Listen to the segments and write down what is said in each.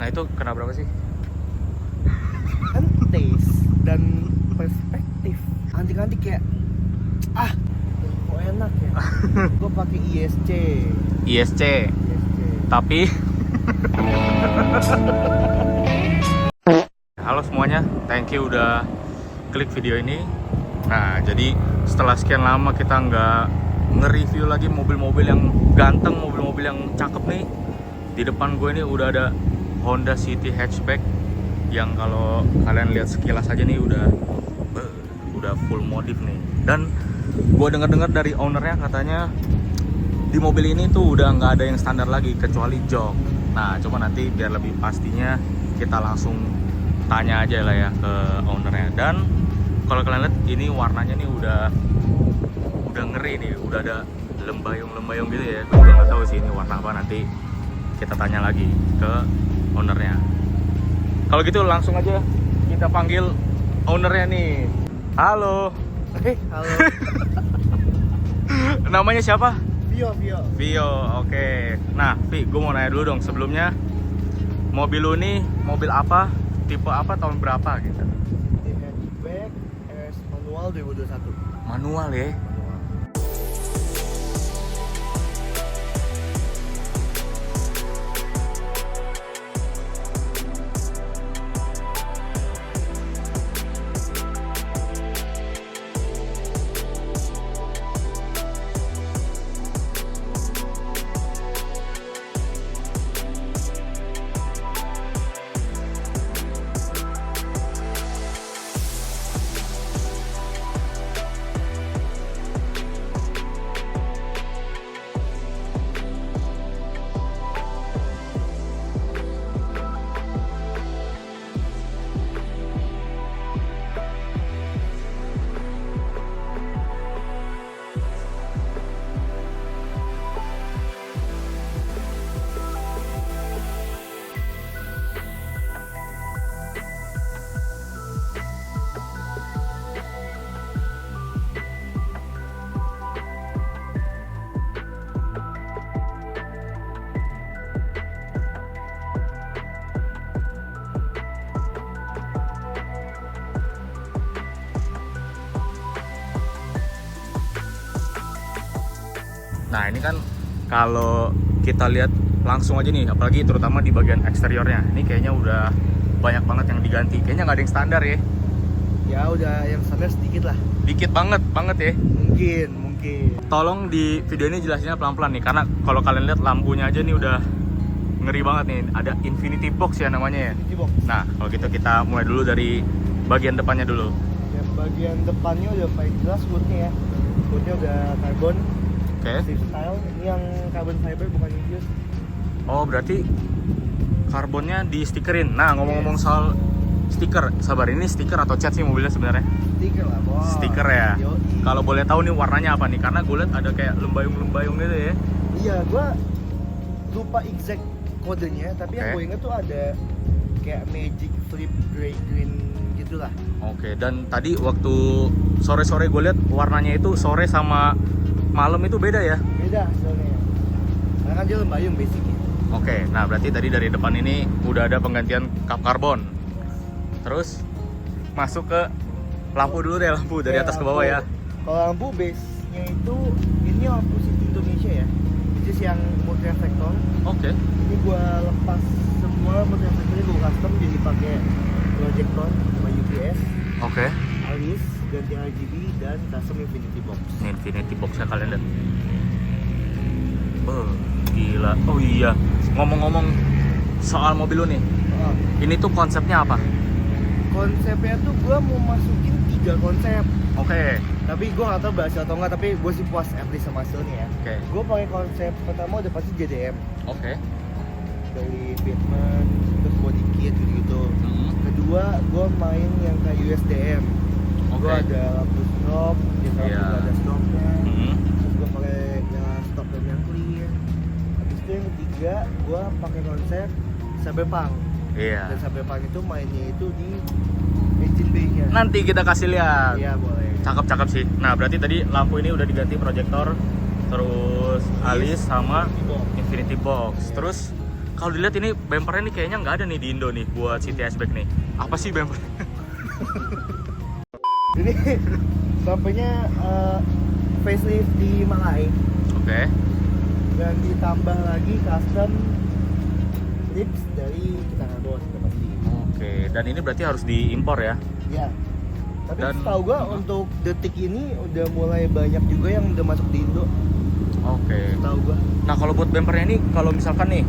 itu kena berapa sih? Kan taste dan perspektif. Antik-antik kayak kok enak ya. Gue pakai ISC. ISC. Tapi halo semuanya, thank you udah klik video ini. Nah, jadi setelah sekian lama kita nggak nge-review lagi mobil-mobil yang ganteng, mobil-mobil yang cakep nih. Di depan gue ini udah ada Honda City Hatchback yang kalau kalian lihat sekilas aja nih udah full modif nih. Dan gue dengar-dengar dari ownernya katanya di mobil ini tuh udah nggak ada yang standar lagi kecuali jok. Nah, coba nanti biar lebih pastinya kita langsung tanya aja lah ya ke ownernya. Dan kalau kalian lihat ini warnanya nih udah ngeri nih, udah ada lembayung-lembayung gitu ya. Gue juga nggak tahu sih ini warna apa, nanti kita tanya lagi ke ownernya. Kalau gitu langsung aja kita panggil ownernya nih. Halo. Halo. Namanya siapa? Vio. Oke. Nah, Vi, gue mau nanya dulu dong sebelumnya. Mobil lu nih mobil apa? Tipe apa? Tahun berapa gitu? Hatchback RS manual 2021. Manual ya? Nah, ini kan kalau kita lihat langsung aja nih, apalagi terutama di bagian eksteriornya, ini kayaknya udah banyak banget yang diganti. Kayaknya nggak ada yang standar ya? Ya udah yang standar sedikit lah. Dikit banget ya? Mungkin. Tolong di video ini jelasinnya pelan-pelan nih, karena kalau kalian lihat lampunya aja nih udah ngeri banget nih. Ada Infinity Box ya namanya ya? Infinity Box. Nah, kalau gitu kita mulai dulu dari bagian depannya dulu. Ya, bagian depannya udah paling jelas woodnya ya. Woodnya udah karbon. Oke. Steve style. Ini yang carbon fiber bukan infused. Oh, berarti karbonnya di stikerin. Nah, ngomong-ngomong soal stiker, sabar, ini stiker atau cat sih mobilnya sebenarnya? Stiker lah, bos. Stiker ya. Yoi. Kalau boleh tahu nih warnanya apa nih? Karena gue lihat ada kayak lembayung-lembayung gitu ya. Iya, gua lupa exact kodenya, tapi yang gue inget tuh ada kayak magic flip grey green gitulah. Oke, dan tadi waktu sore-sore gue lihat warnanya itu sore sama malam itu beda ya? Beda soalnya. Karena kan dia lembayung basicnya. Oke, nah berarti tadi dari depan ini udah ada penggantian kap karbon. Terus masuk ke lampu dulu deh, lampu dari atas ke bawah ya. Kalau lampu base-nya itu ini lampu City Indonesia ya. Which is yang multi reflector. Oke. Ini gua lepas semua multi reflectornya, gua custom jadi pakai projector sama UPS. Oke. Alis, ganti RGB dan custom Infinity Box. Ini Infinity Box-nya kalian lihat. Gila. Oh iya, ngomong-ngomong soal mobil lu nih, ini tuh konsepnya apa? Konsepnya tuh gua mau masukin 3 konsep. Oke. Tapi gue gak tau berhasil atau enggak, tapi gue sih puas at least sama hasilnya ya. Oke. Gue pakai konsep pertama udah pasti JDM. Oke. Dari Batman, terus body kit gitu. Kedua, gue main yang kayak USDM. Gue ada lampu stop, di samping ada stopnya. Terus gue pakai yang stop dan yang clear. Habis itu yang ketiga, gue pakai konsep Cyberpunk. Iya. Dan Cyberpunk itu mainnya itu di engine bay-nya. Nanti kita kasih lihat. Iya, boleh. Cakep sih. Nah, berarti tadi lampu ini udah diganti proyektor, terus alis sama Infinity Box. Terus kalau dilihat ini bumpernya nih kayaknya nggak ada nih di Indo nih buat City Hatchback nih. Apa sih bumper? Ini bumpernya facelift di Malai. Oke. Dan ditambah lagi custom lips dari kita Carbon sudah pasti. Oke, dan ini berarti harus diimpor ya? Ya. Tapi Dan setahu gua untuk detik ini udah mulai banyak juga yang udah masuk di Indo. Oke. Tahu gua. Nah kalau buat bumpernya ini, kalau misalkan nih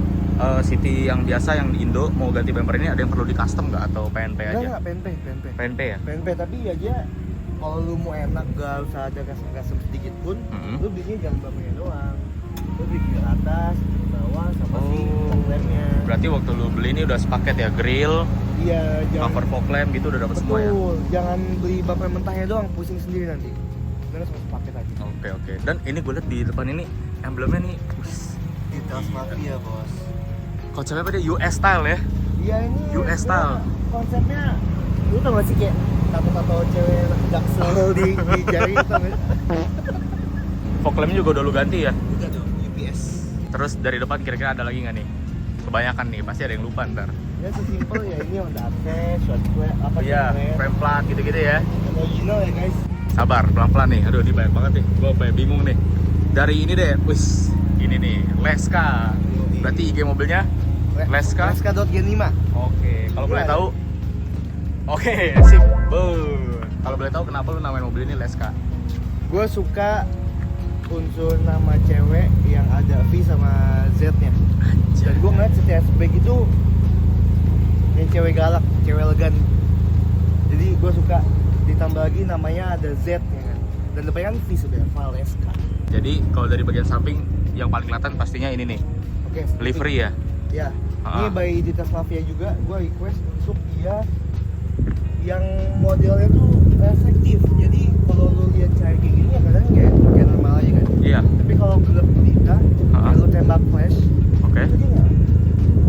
City yang biasa yang di Indo mau ganti bumper ini, ada yang perlu di custom nggak atau PNP aja? Enggak, PNP. PNP ya? PNP tapi aja kalau lu mau enak gak usah ada custom sedikit pun, lu bikinnya jangan bumpernya doang. Lu bikin atas, di bawah sama si fog lampnya. Berarti waktu lu beli ini udah sepaket ya, grill, Iya, cover fog lamp gitu udah dapat semua ya? betul, jangan beli bumper mentahnya doang, pusing sendiri nanti. Karena sama sepaket aja. Oke. Dan ini gue liat di depan ini emblemnya nih, Details mafia, bos. konsepnya apa dia? US style ya? Iya ini US style. konsepnya, lu tau gak sih kayak tato-tato cewek jaksel di jari tau gak? Fog lampnya juga udah lu ganti ya? Udah tuh, UPS. Terus dari depan kira-kira ada lagi nggak nih? Kebanyakan nih, pasti ada yang lupa ntar. Ya sesimpel ya ini Honda Accord, short track, apa Iya, frame plat gitu-gitu ya. original ya guys. Sabar, pelan-pelan nih. Aduh, ini banyak banget nih. Gue kayak bingung nih. Dari ini deh, wis, ini nih, Leska. Berarti IG mobilnya Leska. Leska.Gen 5. Oke, kalau boleh Iya. tahu. Oke, sip. Kalau boleh tahu kenapa lu namain mobil ini Leska? Gue suka unsur nama cewek yang ada V sama Z-nya. Dan gue ngeliat City Hatchback itu yang cewek galak, cewek elegan. Jadi gue suka ditambah lagi namanya ada Z ya kan. Dan depannya kan V sudah, Valeska. Jadi kalau dari bagian samping yang paling kelihatan pastinya ini nih, Oke. livery ya. Ya. Ini by Editas Mafia juga gue request untuk dia yang modelnya tuh efektif. Jadi kalau lu lihat kayak gini ya kadang kayak normal aja kan. Iya. Tapi kalau gelap gulita, kalau tembak flash, Oke. itu dia nggak.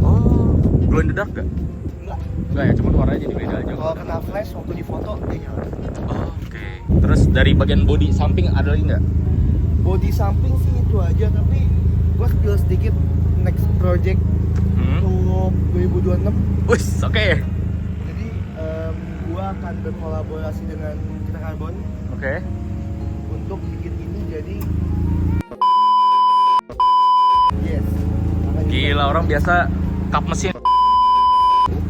Oh, glow in the dark gak? Enggak. Enggak ya, cuma warnanya jadi beda aja. Kalau kena flash waktu di foto dia nyala. Oke. Terus dari bagian body samping ada lagi nggak? Body samping sih itu aja, tapi gua spill sedikit next project untuk 2026. Wih, oke. Jadi gua akan berkolaborasi dengan Kita Carbon Oke. untuk bikin ini jadi yes. Akan Gila, orang biasa kap mesin.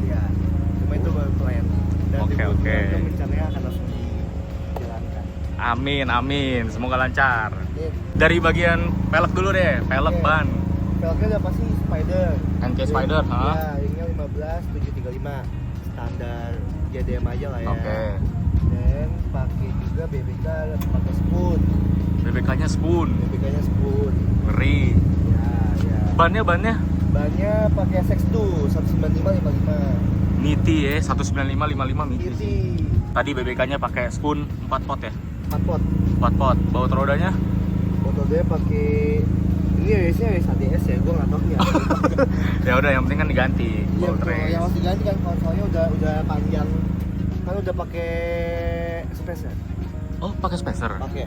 ya, cuma itu baru plan. Dan Oke, 2026 oke. rencananya akan langsung dijalankan. Amin. Semoga lancar. Oke. Dari bagian pelek dulu deh, pelek Oke. ban. Velgnya udah pasti Spider. NK Spider, ha? Ya, ringnya 15 735 standar JDM aja lah ya. Oke. Dan pakai juga BBK pakai spoon. BBK-nya spoon. BBK-nya spoon. Ngeri. Ya. Bannya Bannya pakai SX2 195 Niti ya, 195 Niti. Niti Tadi BBK-nya pakai spoon 4 pot ya? 4 pot. 4 pot. Baut rodanya? Motornya pakai ini race-nya race ADS ya, gue nggak tahu ya. Ya udah, yang penting kan diganti. Iya, Baut betul. race. Yang harus diganti kan konsolnya udah panjang. Kan udah pakai spacer. Oh, pakai spacer. Pakai.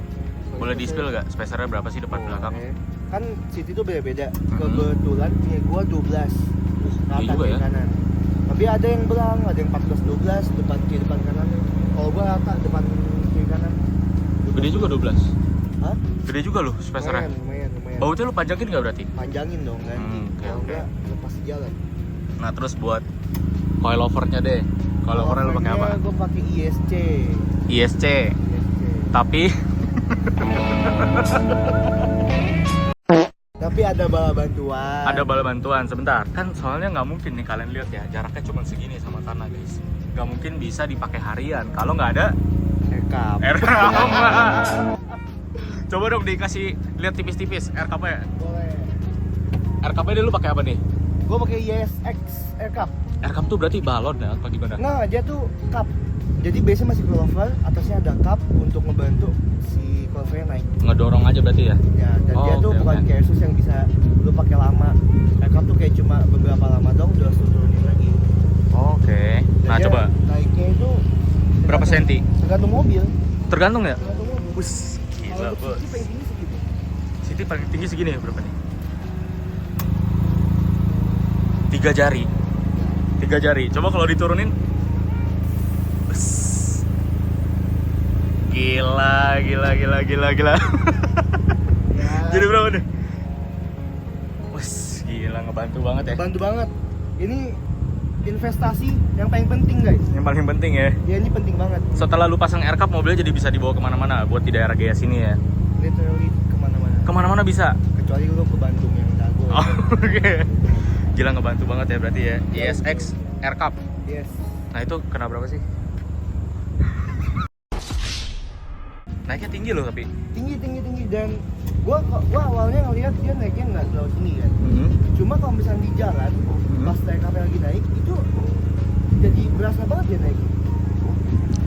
Boleh di-spill gak? Spacernya berapa sih depan belakang? Oke. Kan City itu beda-beda. Kebetulan punya gua 12 rata Iya juga kiri ya. kanan. Tapi ada yang belang, ada yang 14-12 depan kiri depan kanan. Kalau gua rata depan kiri kanan. Gede juga 12. Hah? Gede juga loh spacernya. Lumayan. Bautnya lu panjangin gak berarti? Panjangin dong kan. Oke, Kalau oke. enggak lepas di jalan. Nah, terus buat coilovernya deh. Coilovernya lu pakai apa? Gua pakai ISC. ISC. Tapi Tapi ada bala bantuan. ada bala bantuan. Sebentar, kan soalnya nggak mungkin nih kalian lihat ya, jaraknya cuma segini sama tanah guys. Nggak mungkin bisa dipakai harian kalau nggak ada Rekap. aircap. Coba dong dikasih lihat tipis-tipis aircapnya. Boleh. Aircapnya dulu pakai apa nih? Gua pakai ISX Aircap. Aircap tuh berarti balon ya apa gimana? Nah, dia tuh cup. Jadi biasanya masih coilover, atasnya ada cup untuk ngebantu si coilovernya naik. Ngedorong aja berarti ya? Ya, dan dia tuh oke, bukan oke. kayak Asus yang bisa lu pakai lama. Aircap tuh kayak cuma beberapa lama dong udah harus turunin lagi. Oke. Dan Nah dia coba naiknya itu berapa senti? tergantung mobil. Tergantung ya? Tergantung mobil. Wus, gila Kalau bos. untuk City paling tinggi segitu. City paling tinggi segini ya berapa nih? 3 jari. 3 jari. Coba kalau diturunin. Bes. Gila. Ya. Jadi berapa nih? Wes, gila ngebantu banget ya. Bantu banget. Ini investasi yang paling penting guys. Yang paling penting ya. Ya ini penting banget. Setelah lu pasang air cup, mobilnya jadi bisa dibawa kemana-mana. Buat di daerah Gaya sini ya. Literally kemana-mana. Kemana-mana bisa. Kecuali lu ke Bandung yang Dago. Oh, oke. Gila ngebantu banget ya berarti ya. ISX air cup. Yes. Nah itu kena berapa sih? Naiknya tinggi loh tapi. Tinggi dan gua awalnya ngeliat dia naiknya nggak terlalu tinggi kan. Cuma kalau misalnya di jalan pas naik kapal lagi naik itu jadi berasa banget dia naik.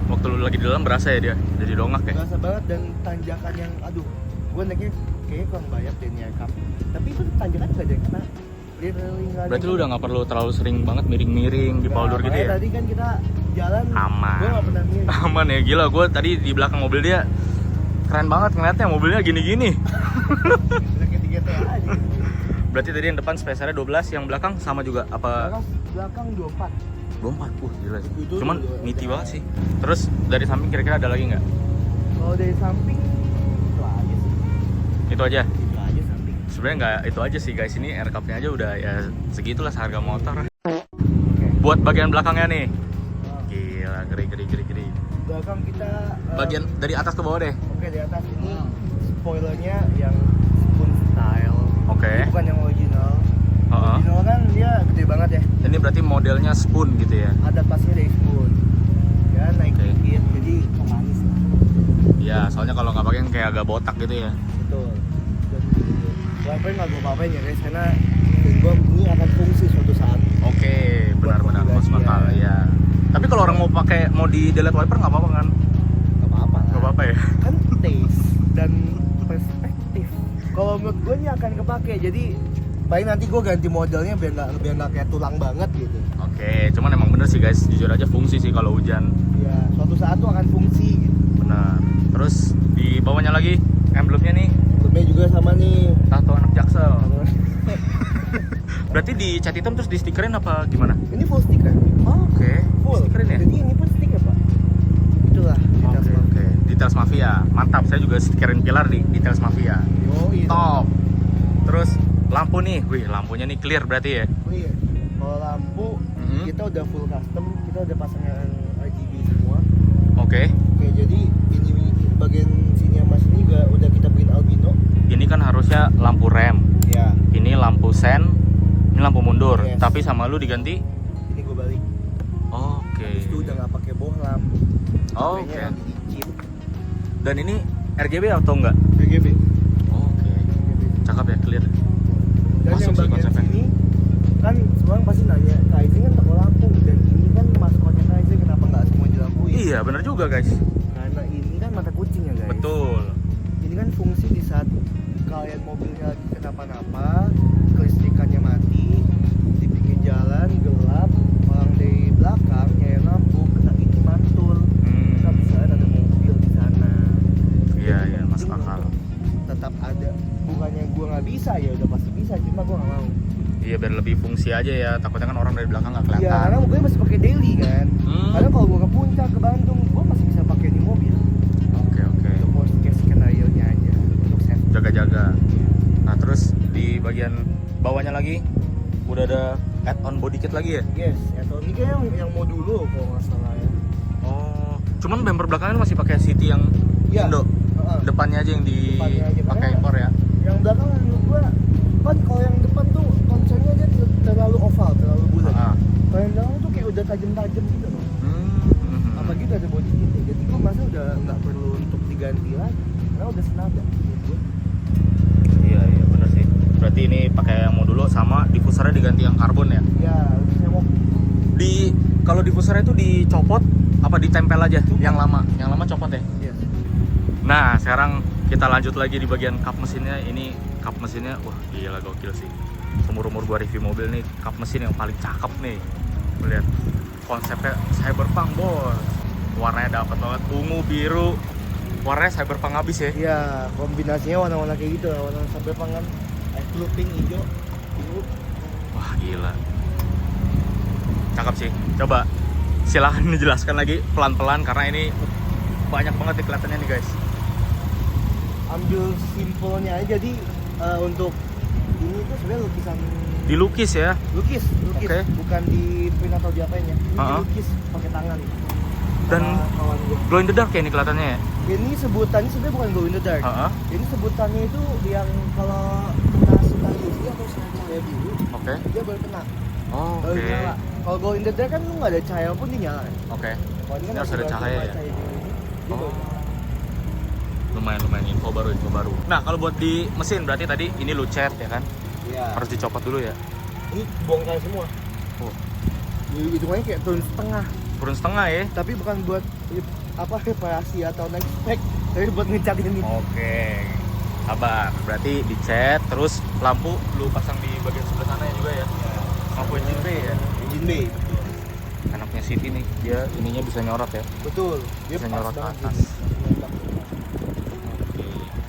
Waktu lu lagi di dalam berasa ya dia jadi dongak ya. Berasa banget dan tanjakan yang aduh gua naiknya kayaknya kurang banyak deh nih cup. Tapi itu tanjakan nggak ada yang kena. Literally nggak ada. Berarti lu udah nggak perlu terlalu sering banget miring-miring di Paldur gitu ya. Tadi kan kita jalan Aman. gua nggak pernah miring. Aman ya, gila gue tadi di belakang mobil dia keren banget ngeliatnya, mobilnya gini-gini. Udah kayak 3 TA aja. Berarti tadi yang depan spesialnya 12, yang belakang sama juga apa? Belakang 24. 24, gila sih. Itu Cuman juga niti ada. banget sih. Terus dari samping kira-kira ada lagi nggak? Kalau dari samping itu aja sih. Itu aja? Itu aja samping. Sebenarnya nggak itu aja sih guys, ini air cup-nya aja udah ya segitulah seharga motor. Oke. Buat bagian belakangnya nih, Nah, gila ngeri. belakang kita Bagian dari atas ke bawah deh. oke di atas ini spoilernya yang spoon style. Oke. Ini bukan yang original. Heeh. Original kan dia gede banget ya. Ini berarti modelnya spoon gitu ya? Adaptasinya dari spoon. Ya naik Oke. dikit jadi manis lah. Ya, soalnya kalau nggak pakai kan kayak agak botak gitu ya. Betul. Dan walaupun nggak gue apa-apain ya guys karena gue ini akan fungsi suatu saat. Oke, benar-benar Buat masuk akal mobil ya. Tapi kalau orang mau di delete wiper nggak apa-apa kan? Nggak apa-apa. Nggak apa-apa ya? Kan taste dan perspektif. Kalau menurut gue ini akan kepake jadi paling nanti gue ganti modelnya biar nggak kayak tulang banget gitu. Oke, cuman emang bener sih guys, jujur aja fungsi sih kalau hujan. Ya suatu saat tuh akan fungsi gitu. Benar. Terus di bawahnya lagi emblemnya nih, Emblemnya juga sama nih. tato anak Jaksel. Berarti dicat hitam terus di stikerin apa gimana? Ini full sticker. Oke, Full. stikerin ya? Jadi ini pun stiker pak. Itulah. Oke. Details Mafia, mantap. Saya juga stikerin pilar di Details Mafia. Oh iya. Top. Terus lampu nih, wih lampunya nih clear berarti ya? Clear. Kalau lampu Mhm. kita udah full custom, kita udah pasangin RGB semua. Oke. Oke, jadi ini bagian sini sama sini juga udah kita bikin albino. Ini kan harusnya lampu rem, Ya. ini lampu sen, ini lampu mundur. Yes. Tapi sama lu diganti. Ini gue balik. Oke. Habis itu udah nggak pakai bohlam. Oh, Kayaknya oke. lagi dicit. Dan ini RGB atau enggak? RGB. Oke. Cakep ya, clear. Dan Masuk yang sih bagian konsepnya. sini kan semua orang pasti nanya Kaizen kan toko lampu dan ini kan maskotnya Kaizen kenapa nggak semua dilampuin? Iya, bener juga guys. Karena ini kan mata kucing ya guys. Betul. Ini kan fungsi di saat kalian mobilnya lagi kenapa-napa, kelistrikannya mati, di pinggir jalan gelap, orang dari belakang nyalain lampu kena ini mantul, kan bisa ada mobil di sana. Iya, Jadi iya, penting masuk akal. untuk tetap ada. Bukannya gua nggak bisa ya udah pasti bisa, cuma gua nggak mau. Iya, biar lebih fungsi aja ya. Takutnya kan orang dari belakang nggak Iya, kelihatan. karena mobilnya masih pakai daily kan. Hmm. Karena kalau gua ke puncak ke Bandung, gua masih bisa pakai ini mobil. Oke. Untuk worst case skenario nya aja, untuk safety. Jaga-jaga. Nah, terus di bagian bawahnya lagi udah ada add-on body kit lagi ya? Yes, atau ini kayak yang mau dulu kalau nggak salah ya. Oh, cuman bumper belakangnya masih pakai City yang Iya. Indo. Heeh. Depannya aja yang Depannya aja, dipakai makanya- impor ya. Yang belakang menurut gua kan kalau yang depan tuh konsepnya aja terlalu oval, terlalu bulat. Ah. Kalau yang belakang tuh kayak udah tajam-tajam gitu loh. Apalagi udah ada body kit ya. Jadi gua masa udah nggak perlu untuk diganti lagi karena udah senada menurut gua. Iya, bener sih. Berarti ini pakai yang mau dulu sama diffusernya diganti yang karbon ya. Ya, saya mau Kalau diffusernya itu dicopot apa ditempel aja? Copot. Yang lama copot ya. yes. Nah, sekarang kita lanjut lagi di bagian kap mesinnya. Ini kap mesinnya, wah gila gokil sih. Seumur-umur gua review mobil nih, kap mesin yang paling cakep nih. Lu lihat konsepnya cyberpunk bos. Warnanya dapat banget, ungu biru. Warnanya cyberpunk abis ya. Iya, kombinasinya warna-warna kayak gitu, warna sampai pangan, blue pink, hijau, biru. Wah gila. Cakep sih. Coba silahkan dijelaskan lagi pelan-pelan karena ini banyak banget nih kelihatannya nih guys. Ambil simpelnya aja. Jadi untuk ini tuh sebenarnya lukisan. Dilukis ya? Lukis. Oke. Bukan di print atau diapain ya. Ini dilukis pakai tangan. Dan kawan gua. glow in the dark ya ini kelihatannya ya? Ini sebutannya sebenarnya bukan glow in the dark. Ini sebutannya itu yang kalau kena sinar UV atau sinar cahaya biru, dia baru kena. Oke. Kalau glow in the dark kan lu nggak ada cahaya pun dia nyala. Oke. Kalau ini kan Harus ada cahaya ya? Oh. Lumayan info baru. Nah kalau buat di mesin berarti tadi ini lu cat ya kan? Iya. Harus dicopot dulu ya? Ini bongkar semua. Oh. Hitungannya kayak turun setengah. Turun setengah ya? Tapi bukan buat reparasi atau naik spek, tapi buat ngecat ini. Oke. Sabar. Berarti dicat, terus lampu lu pasang di bagian sebelah sana juga ya? Lampu engine bay ya? Engine bay. Anaknya City nih, dia ininya bisa nyorot ya? Betul. Dia Bisa nyorot ke atas.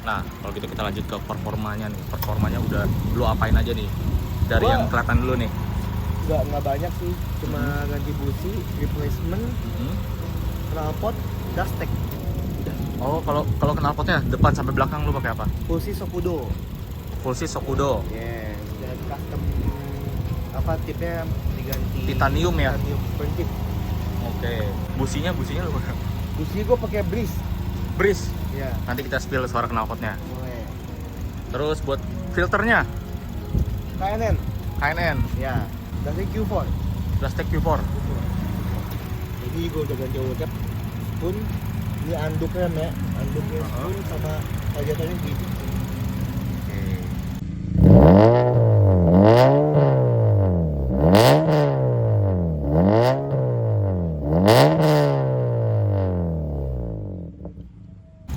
Nah, kalau gitu kita lanjut ke performanya nih. Performanya udah lu apain aja nih? Dari yang kelihatan dulu nih. Nggak banyak sih, cuma ganti busi, replacement, knalpot, dustek. Oh, kalau knalpotnya depan sampai belakang lu pakai apa? Full Sokudo. Sokudo. Yes, dan custom tipnya diganti Titanium ya? Titanium burn tip. Oke. Businya lu pakai? Busi gue pakai Breeze. Ya. Nanti kita spill suara knalpotnya. Boleh. Terus buat filternya KNN. Ya. Dari Q4. Plastik Q4. Ini gue udah ganti oil cap. Pun ini anduk rem ya. Anduknya pun sama radiatornya gitu. Oke.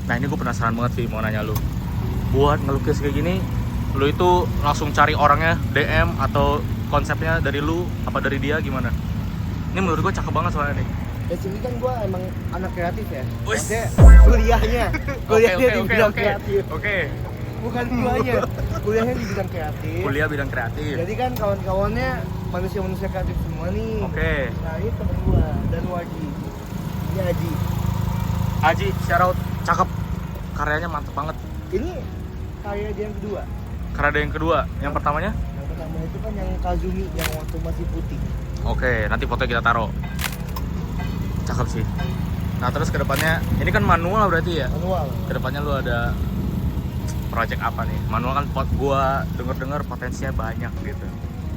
Nah ini gue penasaran banget sih mau nanya lu. Buat ngelukis kayak gini, lu itu langsung cari orangnya DM atau konsepnya dari lu apa dari dia gimana? Ini menurut gue cakep banget soalnya nih. Ya sini kan gue emang anak kreatif ya. Wis. Maksudnya kuliahnya di bidang kreatif. Oke. Bukan duanya, kuliahnya di bidang kreatif. Kuliah bidang kreatif. Jadi kan kawan-kawannya manusia-manusia kreatif semua nih. Oke. Nah ini temen gua dan Wardi. Ini Aji, shout out, cakep. Karyanya mantep banget. Ini karya dia yang kedua. Karya ada yang kedua, yang pertamanya? Yang pertama itu kan yang Kazumi yang waktu masih putih. Oke, nanti foto kita taruh. Cakep sih. Nah terus kedepannya, ini kan manual berarti ya? Manual. Kedepannya lu ada project apa nih? Manual kan gua denger potensinya banyak gitu.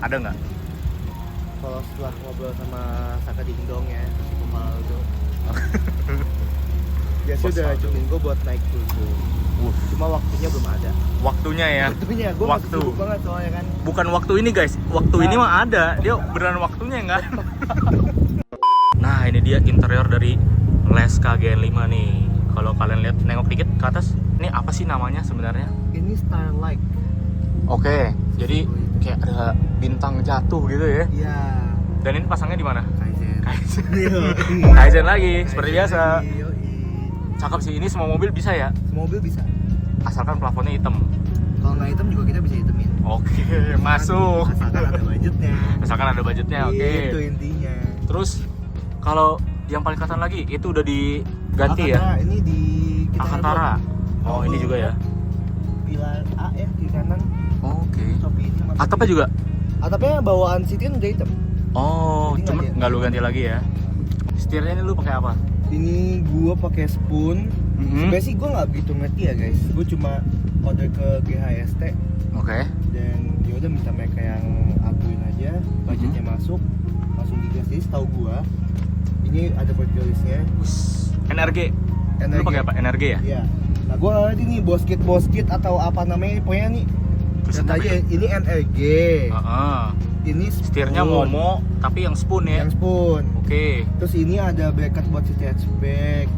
Ada nggak? Kalau setelah ngobrol sama Saka Dingdong ya, si Pemaldo. Dia sih udah cumin gue buat naik dulu. Cuma waktunya belum ada. Waktunya ya? Waktunya, gue masih sibuk banget soalnya kan. Bukan waktu ini guys, waktu ini mah ada. Dia beneran waktunya nggak? Nah ini dia interior dari Leska GN5 nih. Kalau kalian lihat nengok dikit ke atas, ini apa sih namanya sebenarnya? Ini Starlight. Oke, jadi kayak ada bintang jatuh gitu ya? Iya. Dan ini pasangnya di mana? Kaizen. Kaizen lagi, seperti biasa. Cakep sih, ini semua mobil bisa ya? Semua mobil bisa. Asalkan plafonnya hitam. Kalau nggak hitam juga kita bisa hitamin. Oke, masuk. Asalkan ada budgetnya. Asalkan ada budgetnya, oke. Itu intinya. Terus kalau yang paling kanan lagi itu udah diganti Alcantara, ya? ini di Alcantara. Oh ini juga ya? Pilar A ya di kanan. Oke. Shopee ini. Atapnya juga? Atapnya bawaan Citroen udah hitam. Oh, Jadi cuma nggak lu ganti lagi ya? Setirnya ini lu pakai apa? Ini gua pakai spoon. Sebenarnya sih gua nggak begitu ngerti ya guys. Gua cuma order ke GHST. Oke. Dan ya udah minta mereka yang akuin aja, budgetnya masuk, langsung digas. Jadi setahu gua ini ada listnya. NRG. Lu pakai apa? NRG ya? Iya. Nah gua nggak ngerti nih boskit atau apa namanya, pokoknya nih. Lihat aja ini NRG. Ini spoon. Setirnya Momo tapi yang spoon ya? Yang spoon. Oke. Terus ini ada bracket buat si hatchback.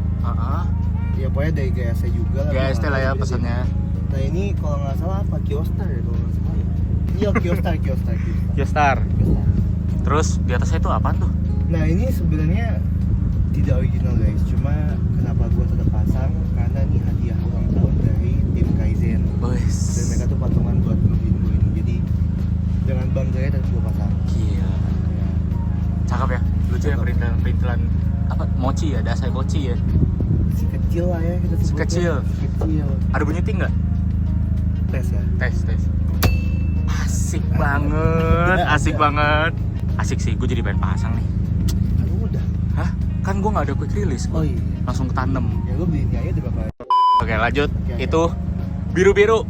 Ya pokoknya dari GST juga lah. GST lah ya pesannya. Nah ini kalau nggak salah apa Kyostar ya kalau nggak salah ya. Iya Kyostar. Terus di atasnya itu apaan tuh? Nah ini sebenarnya tidak original guys. Cuma kenapa gua tetap pasang? Karena ini hadiah ulang tahun dari tim Kaizen. Dan mereka tuh patungan buat ngebeliin gue ini. Jadi dengan bangganya tetap gua pasang. Iya. Cakep ya, lucu ya perintilan apa mochi ya, dasai mochi ya. Si kecil lah ya kita sebutnya. Kecil. Kecil. Ada bunyi ting nggak? Tes ya. Tes. Asik banget, asik banget. Asik sih, gue jadi pengen pasang nih. Kan udah. Hah? Kan gue nggak ada quick release. Oh iya. Langsung ketanem. Ya lu beli ini aja di berapa? Oke lanjut. Oke. Itu biru-biru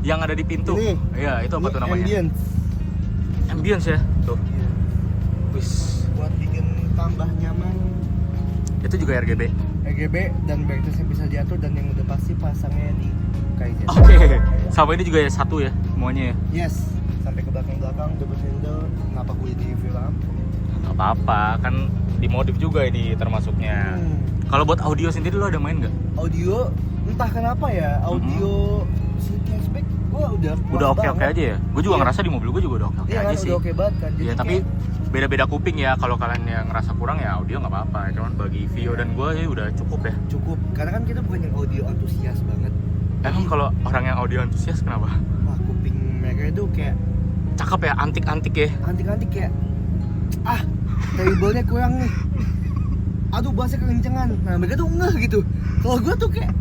yang ada di pintu. Ini. Iya, itu apa Ini tuh namanya? Ambience ya. Tuh. Iya. Wis. Buat bikin tambah nyaman. Itu juga RGB. RGB dan brightness yang bisa diatur, dan yang udah pasti pasangnya di KZ. Oke. Sama ini juga ya satu ya semuanya ya. Yes. Sampai ke belakang double handle. Kenapa gue di film? Gak apa-apa, kan dimodif juga ini termasuknya. Kalau buat audio sendiri lo ada main nggak? Audio entah kenapa ya, audio si cashback gue udah puas Udah oke banget. aja ya. Gue juga Iya. ngerasa di mobil gue juga udah oke Iya aja kan, sih. udah oke banget kan. Jadi Iya, tapi kayak beda-beda kuping ya. Kalau kalian yang ngerasa kurang ya audio nggak apa-apa. Cuman bagi Vio dan gue sih udah cukup ya. cukup. Karena kan kita bukan yang audio antusias banget. Emang kalau orang yang audio antusias kenapa? Wah, kuping mereka itu kayak Cakep ya, antik-antik ya. antik-antik kayak variable-nya kurang nih. Aduh, bassnya kekencengan. Nah, mereka tuh ngeh gitu. Kalau gue tuh kayak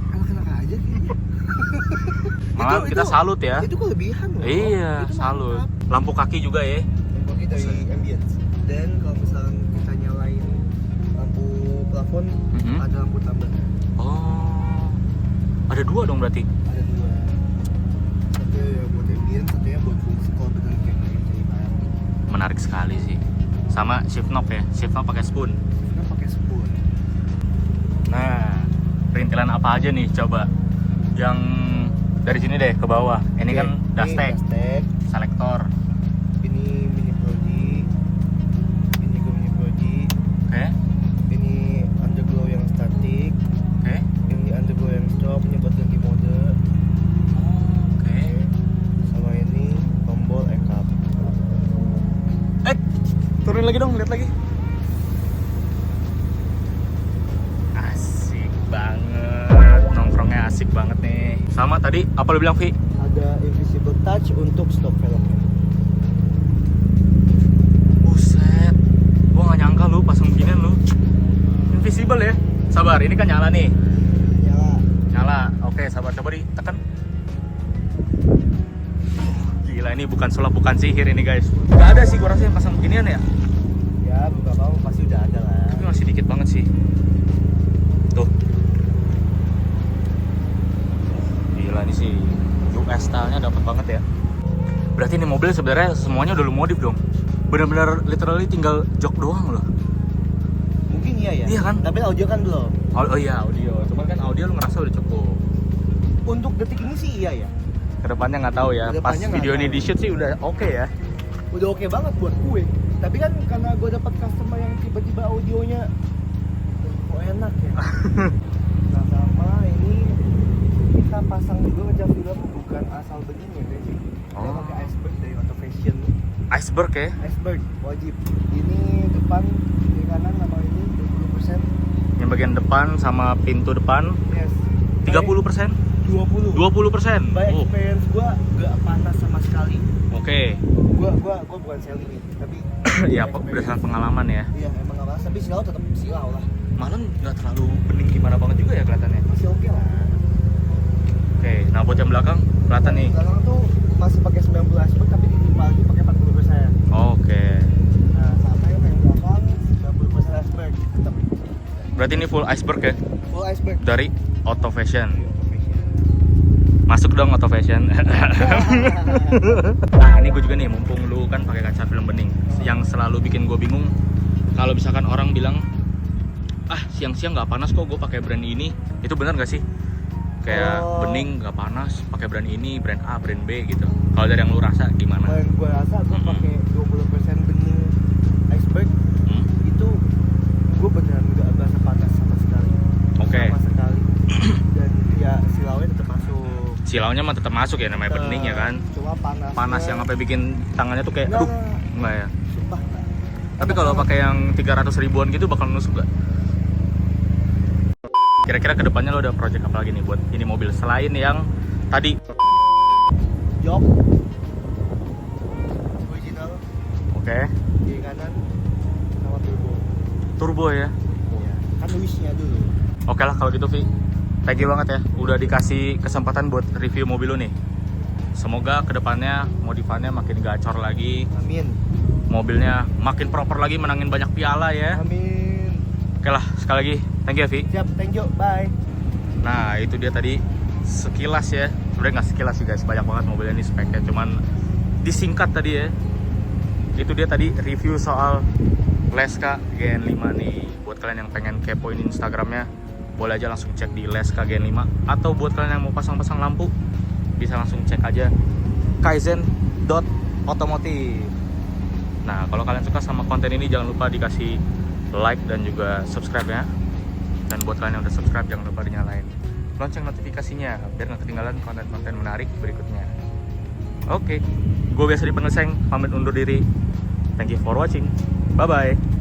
anak-anak aja kayaknya. Malah kita salut ya. Itu kelebihan loh. Iya, Itu salut. mantap. Lampu kaki juga ya. Lampu kaki dari ambience. Dan kalau misalnya kita nyalain lampu plafon, Mhm. ada lampu tambah. Oh, ada dua dong berarti. Ada dua. Satu yang buat ambience, satunya buat fungsi kalau betul kayak cari barang. Menarik sekali sih. Sama shift knob ya, shift knob pakai spoon. Kita pakai spoon. Nah, perintilan apa aja nih coba? Yang dari sini deh ke bawah. Ini Oke, kan dustek, dustek. selektor. Ini mini proji. Ini ke mini proji. Oke, Ini underglow yang statik. oke. Ini underglow yang stop, ini buat ganti mode. Oke. Sama ini tombol e-cup. Turun lagi dong, lihat lagi. Asik banget, nongkrongnya asik banget nih. Sama tadi apa lu bilang, Vi? Ada invisible touch untuk stop velgnya. Buset, gua nggak nyangka lu pasang beginian lu. Invisible ya. Sabar, ini kan nyala nih. Nyala. Nyala. Oke, sabar, coba ditekan. Gila, ini bukan sulap, bukan sihir ini guys. Gak ada sih gua rasa yang pasang beginian ya. Ya, beberapa pasti udah ada lah. Tapi masih dikit banget sih. Tuh. Gila ini sih US style-nya dapet banget ya. Berarti ini mobil sebenarnya semuanya udah lu modif dong. Bener-bener literally tinggal jok doang loh. Mungkin iya ya. Iya kan? Tapi audio kan belum. Oh iya audio. Cuman kan audio lu ngerasa udah cukup. Untuk detik ini sih iya ya. Kedepannya nggak tahu ya. Pas Kedepannya nggak video ini tahu. di shoot sih udah oke ya. Udah oke banget buat gue. Tapi kan karena gue dapat customer yang tiba-tiba audionya kok enak ya. Nah, sama ini kita pasang juga ngejak film bukan asal begini ya guys. Kita Oh. pakai iceberg dari Auto Fashion. Iceberg ya. Iceberg wajib. Ini depan, kiri kanan sama ini 20%. Yang bagian depan sama pintu depan Yes. 30%. 20. 20%. By Oh, experience gue gak panas sama sekali. oke. Gua bukan selling ini, tapi Ya by experience. berdasarkan pengalaman ya. Iya emang gak panas, tapi silau tetap silau lah. Malam nggak terlalu bening gimana banget juga ya kelihatannya. Masih oke lah. Oke, nah buat yang belakang kelihatan nih. Belakang tuh masih pakai 90 iceberg tapi ditimpa lagi pakai 40%. Oke. Nah, sama yang belakang 90% iceberg tetap Berarti ini full iceberg ya full iceberg. dari Auto Fashion. Masuk dong Auto Fashion. Nah, ini gue juga nih mumpung lu kan pakai kaca film bening. Yang selalu bikin gue bingung kalau misalkan orang bilang siang-siang nggak panas kok gue pakai brand ini. Itu benar nggak sih? Kayak Oh. bening nggak panas pakai brand ini, brand A, brand B gitu. Kalau dari yang lu rasa gimana? Kalau yang gue rasa gue pakai 20% bening iceberg Hmm? itu gue beneran nggak berasa panas sama sekali. Oke. Sama sekali. Dan ya silaunya tetap masuk. Silaunya mah tetap masuk ya namanya bening ya kan. Cuma panas. Panas yang sampai bikin tangannya tuh kayak aduh, enggak ya. Sumpah. Tapi kalau pakai yang 300 ribuan gitu bakal nusuk gak? Kira-kira kedepannya lo ada project apa lagi nih buat ini mobil selain yang tadi? Jok original Oke. kiri kanan turbo ya. Iya. Kan wish-nya dulu. Oke lah kalau gitu Vi, thank you banget ya udah dikasih kesempatan buat review mobil lu nih. Semoga kedepannya modifannya makin gacor lagi, Amin. mobilnya makin proper lagi, menangin banyak piala ya. Amin. Oke lah, sekali lagi thank you ya Vi. Siap, thank you. Bye. Nah itu dia tadi sekilas ya, sebenarnya nggak sekilas sih guys, banyak banget mobilnya ini speknya, cuman disingkat tadi ya. Itu dia tadi review soal Leska GN5 nih. Buat kalian yang pengen kepoin Instagramnya, boleh aja langsung cek di Leska GN5. Atau buat kalian yang mau pasang-pasang lampu, bisa langsung cek aja kaizen.otomotif. Nah kalau kalian suka sama konten ini, jangan lupa dikasih like dan juga subscribe ya. Dan buat kalian yang udah subscribe, jangan lupa dinyalain lonceng notifikasinya biar nggak ketinggalan konten-konten menarik berikutnya. Oke, gue biasa dipanggil Seng, pamit undur diri. Thank you for watching. Bye-bye.